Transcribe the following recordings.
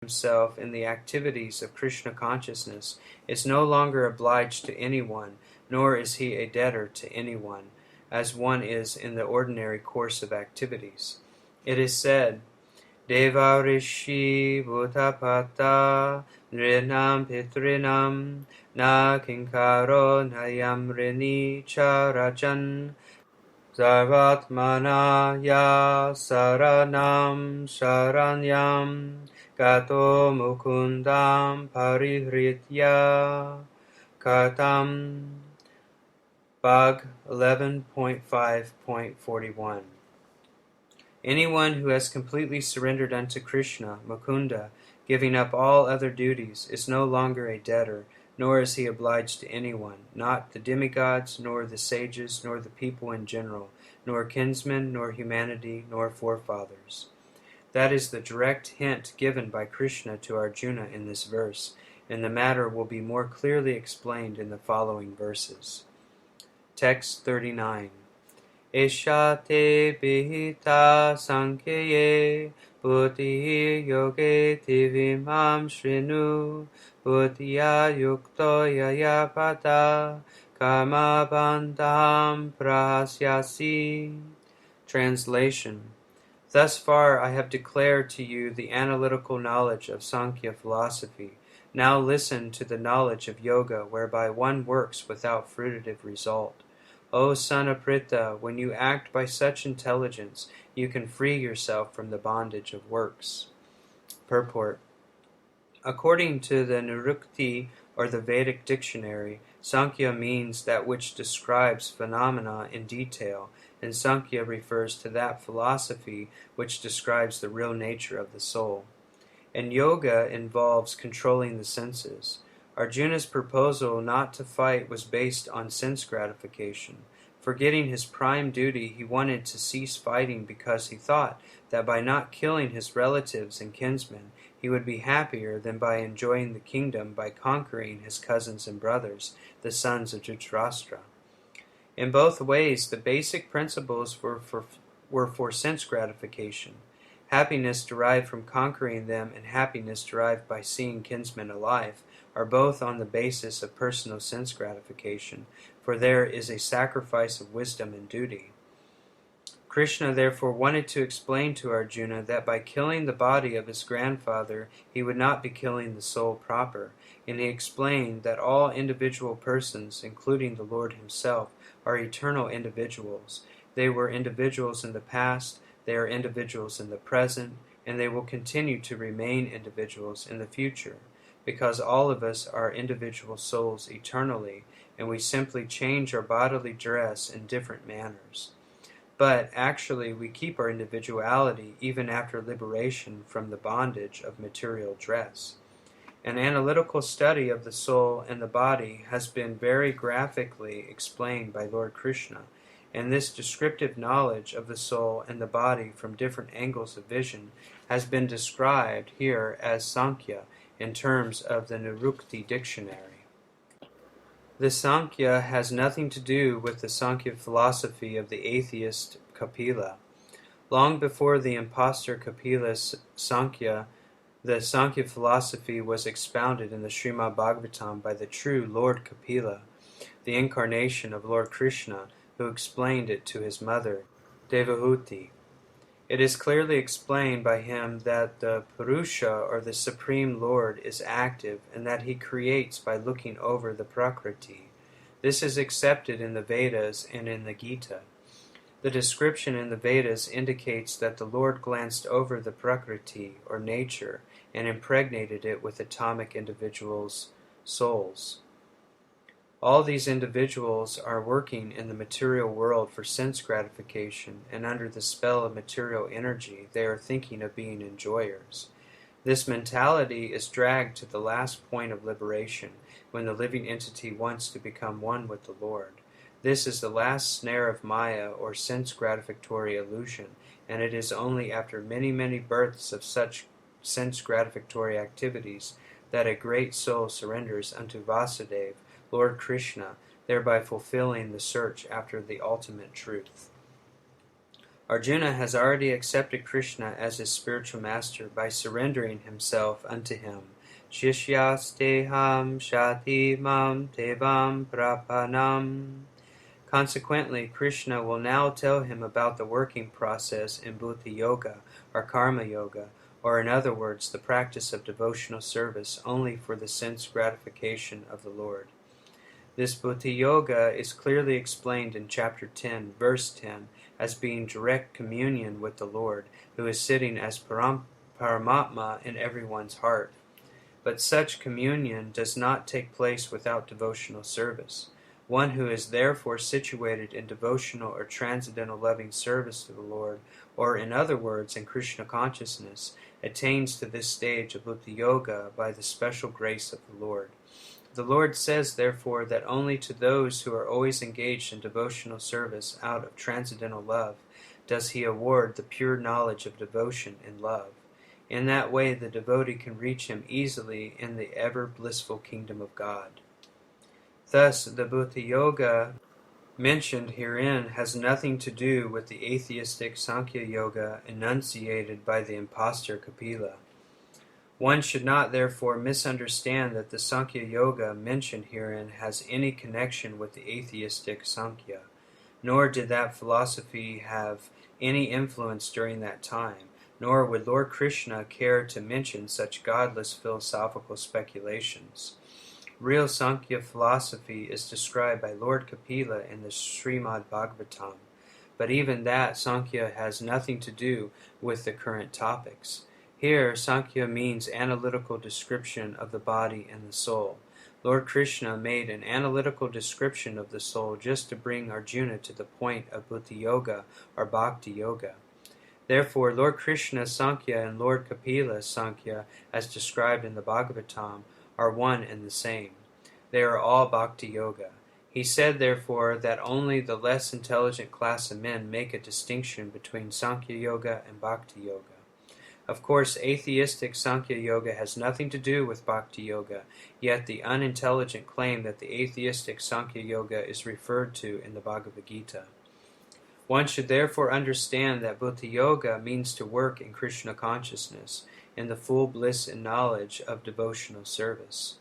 himself in the activities of Krishna consciousness is no longer obliged to anyone, nor is he a debtor to anyone, as one is in the ordinary course of activities. It is said, Deva Rishi Bhutapata Nrinam Pitrinam Na Kinkaro Nayam Rini Charajan Sarvatmana Ya Saranam Saranyam Gato Mukundam Parihritya Katam. Bhag 11.5.41. Anyone who has completely surrendered unto Krishna, Mukunda, giving up all other duties, is no longer a debtor, nor is he obliged to anyone, not the demigods, nor the sages, nor the people in general, nor kinsmen, nor humanity, nor forefathers. That is the direct hint given by Krishna to Arjuna in this verse, and the matter will be more clearly explained in the following verses. Text 39. Esha te bihita sankhye buddhi yoge tivimam shrinu buddhiya yukto yayapada karma bandham prahasyasi. Translation. Thus far I have declared to you the analytical knowledge of Sankhya philosophy. Now listen to the knowledge of yoga, whereby one works without fruitive result. O son of Pritha, when you act by such intelligence, you can free yourself from the bondage of works. Purport. According to the Nirukti, or the Vedic dictionary, Sankhya means that which describes phenomena in detail, and Sankhya refers to that philosophy which describes the real nature of the soul. And yoga involves controlling the senses. Arjuna's proposal not to fight was based on sense gratification. Forgetting his prime duty, he wanted to cease fighting because he thought that by not killing his relatives and kinsmen, he would be happier than by enjoying the kingdom by conquering his cousins and brothers, the sons of Dhritarashtra. In both ways, the basic principles were for sense gratification. Happiness derived from conquering them and happiness derived by seeing kinsmen alive are both on the basis of personal sense gratification, for there is a sacrifice of wisdom and duty. Krishna therefore wanted to explain to Arjuna that by killing the body of his grandfather, he would not be killing the soul proper, and he explained that all individual persons, including the Lord himself, are eternal individuals. They were individuals in the past, they are individuals in the present, and they will continue to remain individuals in the future, because all of us are individual souls eternally, and we simply change our bodily dress in different manners. But actually we keep our individuality even after liberation from the bondage of material dress. An analytical study of the soul and the body has been very graphically explained by Lord Krishna, and this descriptive knowledge of the soul and the body from different angles of vision has been described here as Sankhya in terms of the Nirukti dictionary. The Sankhya has nothing to do with the Sankhya philosophy of the atheist Kapila. Long before the impostor Kapila's Sankhya, the Sankhya philosophy was expounded in the Srimad Bhagavatam by the true Lord Kapila, the incarnation of Lord Krishna, who explained it to his mother, Devahuti. It is clearly explained by him that the Purusha, or the Supreme Lord, is active and that he creates by looking over the Prakriti. This is accepted in the Vedas and in the Gita. The description in the Vedas indicates that the Lord glanced over the Prakriti, or nature, and impregnated it with atomic individuals' souls. All these individuals are working in the material world for sense gratification, and under the spell of material energy, they are thinking of being enjoyers. This mentality is dragged to the last point of liberation, when the living entity wants to become one with the Lord. This is the last snare of Maya, or sense gratificatory illusion, and it is only after many, many births of such sense gratificatory activities that a great soul surrenders unto Vasudeva, Lord Krishna, thereby fulfilling the search after the ultimate truth. Arjuna has already accepted Krishna as his spiritual master by surrendering himself unto him. Shishyasteham shati mam tevam prapanam. Consequently, Krishna will now tell him about the working process in Bhuti Yoga, or Karma Yoga, or in other words, the practice of devotional service only for the sense gratification of the Lord. This Bhuti Yoga is clearly explained in chapter 10, verse 10, as being direct communion with the Lord, who is sitting as Paramatma in everyone's heart. But such communion does not take place without devotional service. One who is therefore situated in devotional or transcendental loving service to the Lord, or in other words, in Krishna consciousness, attains to this stage of Bhuti Yoga by the special grace of the Lord. The Lord says, therefore, that only to those who are always engaged in devotional service out of transcendental love does He award the pure knowledge of devotion and love. In that way, the devotee can reach Him easily in the ever-blissful kingdom of God. Thus, the Bhuti Yoga mentioned herein has nothing to do with the atheistic Sankhya Yoga enunciated by the impostor Kapila. One should not therefore misunderstand that the Sankhya Yoga mentioned herein has any connection with the atheistic Sankhya, nor did that philosophy have any influence during that time, nor would Lord Krishna care to mention such godless philosophical speculations. Real Sankhya philosophy is described by Lord Kapila in the Srimad Bhagavatam, but even that Sankhya has nothing to do with the current topics. Here, Sankhya means analytical description of the body and the soul. Lord Krishna made an analytical description of the soul just to bring Arjuna to the point of Bhuti Yoga or Bhakti Yoga. Therefore, Lord Krishna's Sankhya and Lord Kapila's Sankhya, as described in the Bhagavatam, are one and the same. They are all Bhakti Yoga. He said, therefore, that only the less intelligent class of men make a distinction between Sankhya Yoga and Bhakti Yoga. Of course, atheistic Sankhya Yoga has nothing to do with Bhakti Yoga, yet the unintelligent claim that the atheistic Sankhya Yoga is referred to in the Bhagavad Gita. One should therefore understand that Bhuti Yoga means to work in Krishna consciousness, in the full bliss and knowledge of devotional service.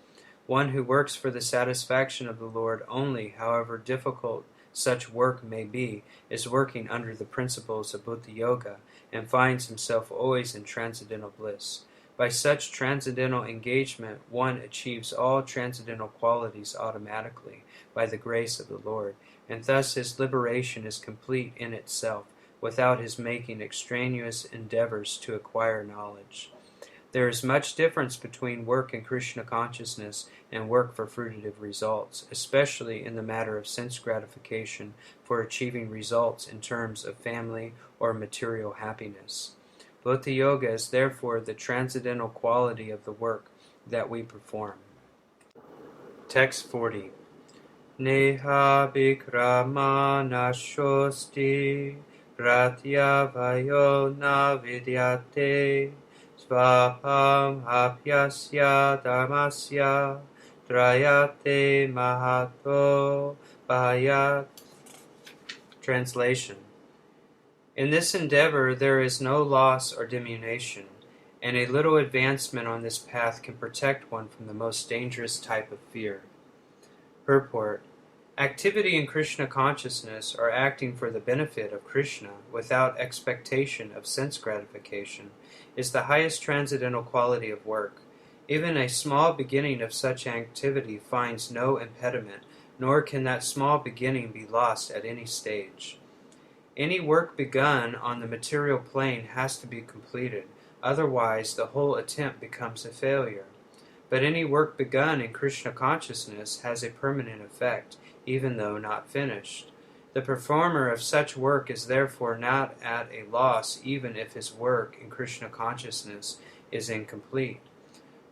One who works for the satisfaction of the Lord only, however difficult such work may be, is working under the principles of Bhuti Yoga, and finds himself always in transcendental bliss. By such transcendental engagement, one achieves all transcendental qualities automatically by the grace of the Lord, and thus his liberation is complete in itself, without his making extraneous endeavors to acquire knowledge. There is much difference between work in Krishna consciousness and work for fruitive results, especially in the matter of sense gratification for achieving results in terms of family or material happiness. Bhuti Yoga is therefore the transcendental quality of the work that we perform. Text 40. Neha Vikrama Nashosti Pratyavayo na vidyate Svapam apyasya dharmasya trayate mahato bhayat. Translation. In this endeavor there is no loss or diminution, and a little advancement on this path can protect one from the most dangerous type of fear. Purport. Activity in Krishna consciousness, or acting for the benefit of Krishna without expectation of sense gratification, is the highest transcendental quality of work. Even a small beginning of such activity finds no impediment, nor can that small beginning be lost at any stage. Any work begun on the material plane has to be completed, otherwise the whole attempt becomes a failure. But any work begun in Krishna consciousness has a permanent effect, even though not finished. The performer of such work is therefore not at a loss even if his work in Krishna consciousness is incomplete.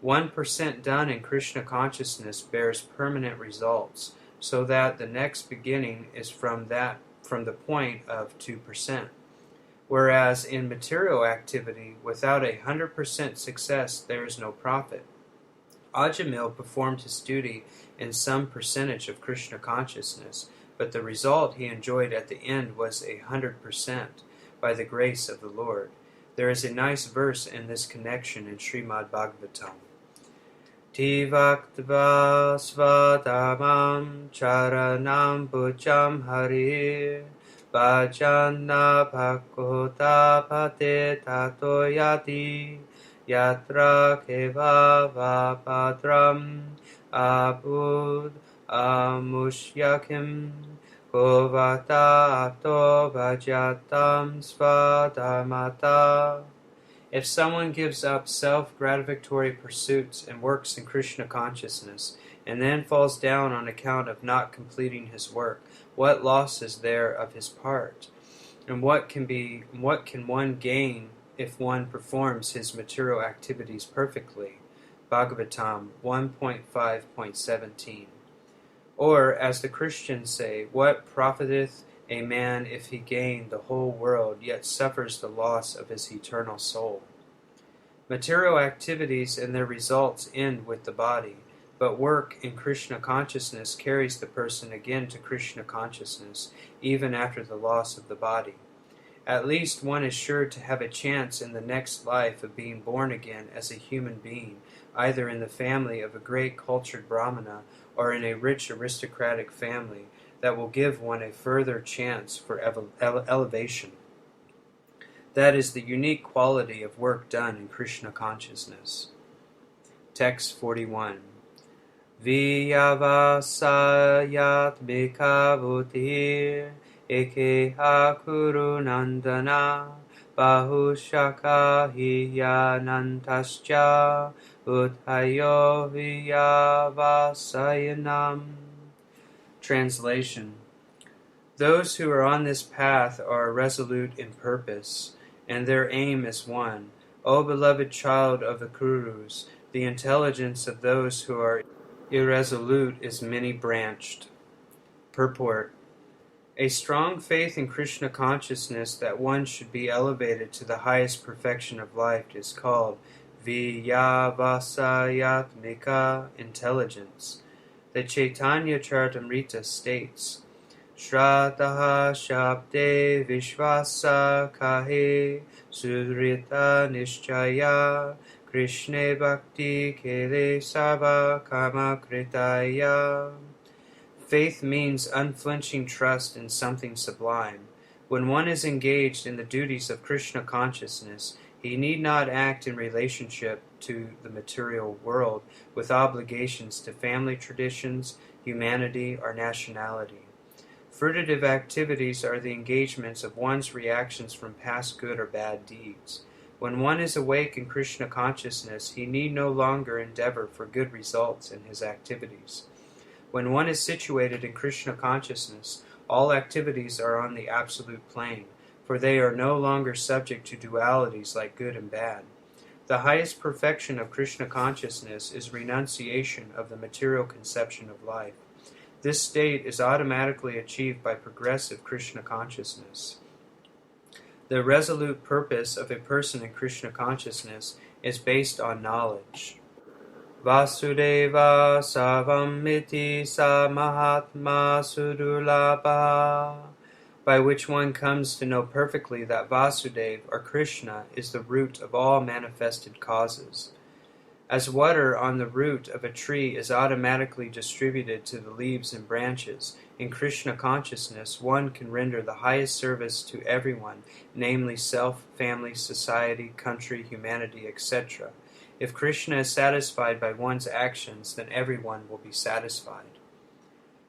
1% done in Krishna consciousness bears permanent results, so that the next beginning is from the point of 2%. Whereas in material activity, without 100% success, there is no profit. Ajamil performed his duty in some percentage of Krishna consciousness, but the result he enjoyed at the end was 100%. by the grace of the Lord. There is a nice verse in this connection in Srimad Bhagavatam. Tivaktva svadamam charanam bhujam harir bhajanna bhakota pate tato yati yatra keva vapadram abud amushyakim kovata ato bhajatam svadamata. If someone gives up self-gratificatory pursuits and works in Krishna consciousness, and then falls down on account of not completing his work, what loss is there of his part? And what can one gain if one performs his material activities perfectly? Bhagavatam 1.5.17. Or, as the Christians say, what profiteth a man if he gain the whole world, yet suffers the loss of his eternal soul? Material activities and their results end with the body, but work in Krishna consciousness carries the person again to Krishna consciousness, even after the loss of the body. At least one is sure to have a chance in the next life of being born again as a human being, either in the family of a great cultured Brahmana or in a rich aristocratic family, that will give one a further chance for elevation. That is the unique quality of work done in Krishna consciousness. Text 41. Vyavasayat bhikavutir ekeha kuru nandana bahushaka hiyanantascha uthayo vyavasayanam. Translation. Those who are on this path are resolute in purpose, and their aim is one. O beloved child of the Kurus, the intelligence of those who are irresolute is many-branched. Purport. A strong faith in Krishna consciousness that one should be elevated to the highest perfection of life is called Vyavasayatmika intelligence. The Chaitanya Charitamrita states, Shraddha Shabde Vishvasa Kahe Surita Nishchaya Krishne Bhakti Kele Sava Kama Kritaya. Faith means unflinching trust in something sublime. When one is engaged in the duties of Krishna consciousness, he need not act in relationship to the material world with obligations to family traditions, humanity, or nationality. Fruitive activities are the engagements of one's reactions from past good or bad deeds. When one is awake in Krishna consciousness, he need no longer endeavor for good results in his activities. When one is situated in Krishna consciousness, all activities are on the absolute plane, for they are no longer subject to dualities like good and bad. The highest perfection of Krishna consciousness is renunciation of the material conception of life. This state is automatically achieved by progressive Krishna consciousness. The resolute purpose of a person in Krishna consciousness is based on knowledge. Vasudeva Savamiti Sa Mahatma Sudulabha, by which one comes to know perfectly that Vasudeva, or Krishna, is the root of all manifested causes. As water on the root of a tree is automatically distributed to the leaves and branches, in Krishna consciousness one can render the highest service to everyone, namely self, family, society, country, humanity, etc. If Krishna is satisfied by one's actions, then everyone will be satisfied.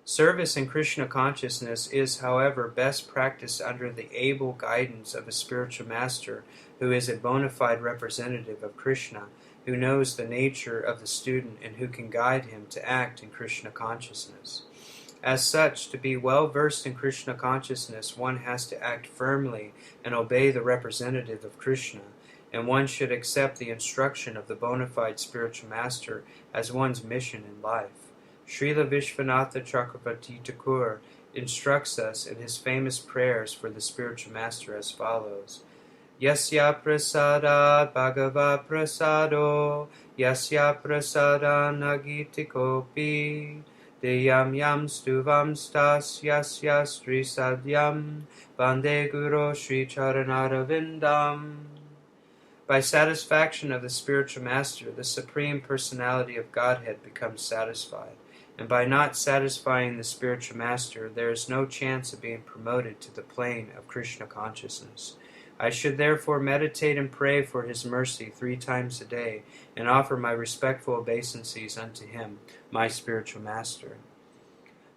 Service in Krishna consciousness is, however, best practiced under the able guidance of a spiritual master who is a bona fide representative of Krishna, who knows the nature of the student and who can guide him to act in Krishna consciousness. As such, to be well versed in Krishna consciousness, one has to act firmly and obey the representative of Krishna, and one should accept the instruction of the bona fide spiritual master as one's mission in life. Srila Vishwanatha Chakravarti Thakur instructs us in his famous prayers for the spiritual master as follows. Yasya prasadat bhagavad prasado, yasya prasadan agitikopi, Deyam yam stuvam stas yas yas Sri Sadyam Bande Guru Sri Charanara. By satisfaction of the spiritual master, the Supreme Personality of Godhead becomes satisfied, and by not satisfying the spiritual master, there is no chance of being promoted to the plane of Krishna consciousness. I should therefore meditate and pray for his mercy 3 times a day, and offer my respectful obeisances unto him, my spiritual master.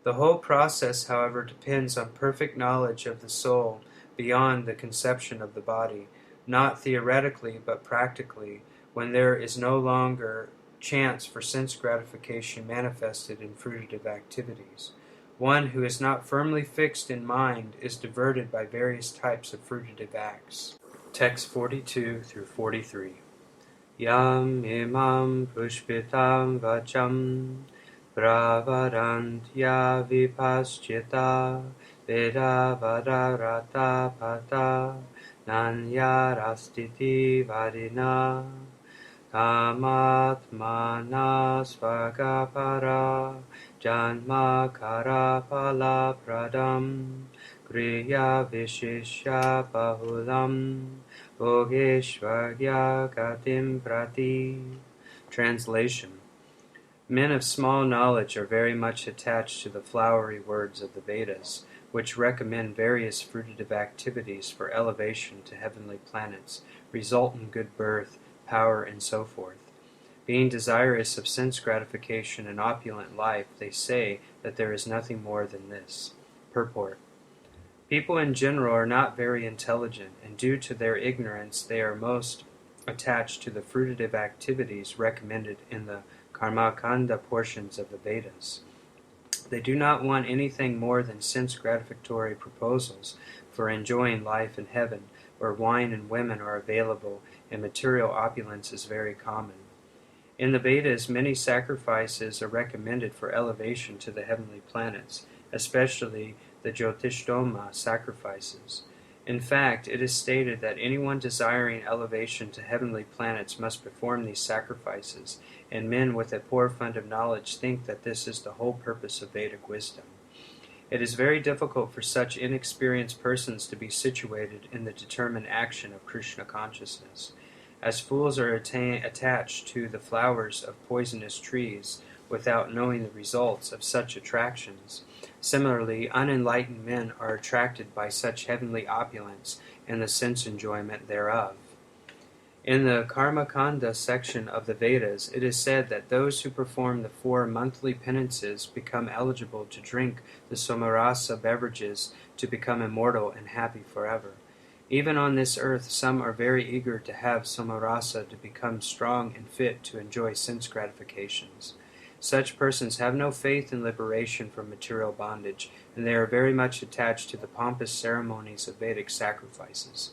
The whole process, however, depends on perfect knowledge of the soul beyond the conception of the body, not theoretically but practically, when there is no longer chance for sense gratification manifested in fruitive activities. One who is not firmly fixed in mind is diverted by various types of fruitive acts. Text 42 through 43. Yam imam pushpitam vacham pravarantya vipaschita veda vadarata pata nanyarastiti vadina kamatmana svagapara janma karapala pradam kriya vishishya bahulam Bhogeshvarya Gatim Prati. Translation. Men of small knowledge are very much attached to the flowery words of the Vedas, which recommend various fruitive activities for elevation to heavenly planets, result in good birth, power, and so forth. Being desirous of sense gratification and opulent life, they say that there is nothing more than this. Purport. People in general are not very intelligent, and due to their ignorance they are most attached to the fruitive activities recommended in the Karmakanda portions of the Vedas. They do not want anything more than sense gratificatory proposals for enjoying life in heaven, where wine and women are available and material opulence is very common. In the Vedas, many sacrifices are recommended for elevation to the heavenly planets, especially the Jyotishtoma sacrifices. In fact, it is stated that anyone desiring elevation to heavenly planets must perform these sacrifices, and men with a poor fund of knowledge think that this is the whole purpose of Vedic wisdom. It is very difficult for such inexperienced persons to be situated in the determined action of Krishna consciousness. As fools are attached to the flowers of poisonous trees without knowing the results of such attractions, similarly, unenlightened men are attracted by such heavenly opulence and the sense enjoyment thereof. In the Karmakanda section of the Vedas, it is said that those who perform the 4 monthly penances become eligible to drink the somarasa beverages to become immortal and happy forever. Even on this earth, some are very eager to have somarasa to become strong and fit to enjoy sense gratifications. Such persons have no faith in liberation from material bondage, and they are very much attached to the pompous ceremonies of Vedic sacrifices.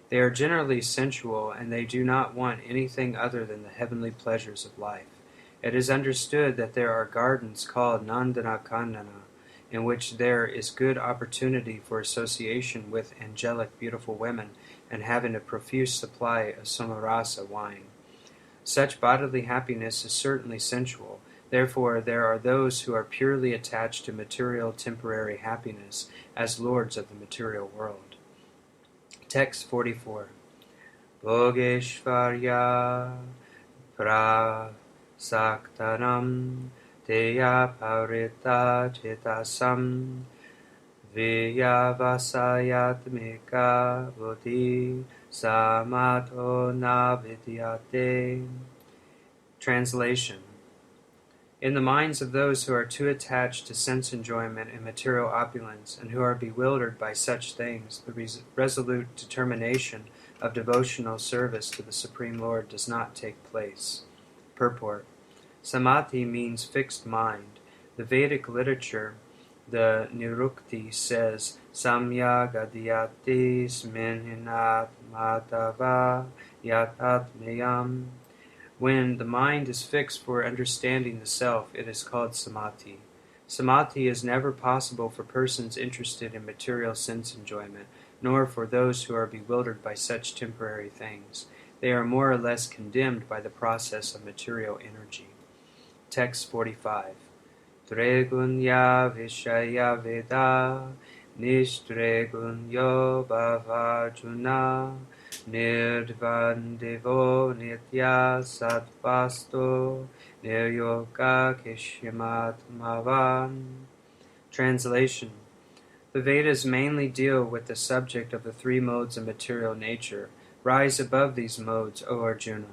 They are generally sensual, and they do not want anything other than the heavenly pleasures of life. It is understood that there are gardens called Nandana Kandana, in which there is good opportunity for association with angelic beautiful women and having a profuse supply of somarasa wine. Such bodily happiness is certainly sensual. Therefore, there are those who are purely attached to material temporary happiness as lords of the material world. Text 44. Bhogeshvarya prasaktanam teya parita chetasam viyavasayatmika buddhi samato navidyate. Translation. In the minds of those who are too attached to sense enjoyment and material opulence, and who are bewildered by such things, the resolute determination of devotional service to the Supreme Lord does not take place. Purport. Samadhi means fixed mind. The Vedic literature, the Nirukti, says, Samya gadiyati sminhinat matava yatatmeyam. When the mind is fixed for understanding the self, it is called samadhi. Samadhi is never possible for persons interested in material sense enjoyment, nor for those who are bewildered by such temporary things. They are more or less condemned by the process of material energy. Text 45. Tregunya Vishaya Veda Nishtregunyo Bhavajuna Nirdvandevo Nitya Sattvasto Niryoga Kishimatmavan. Translation. The Vedas mainly deal with the subject of the three modes of material nature. Rise above these modes, O Arjuna.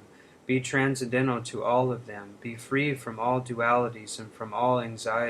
Be transcendental to all of them. Be free from all dualities and from all anxiety.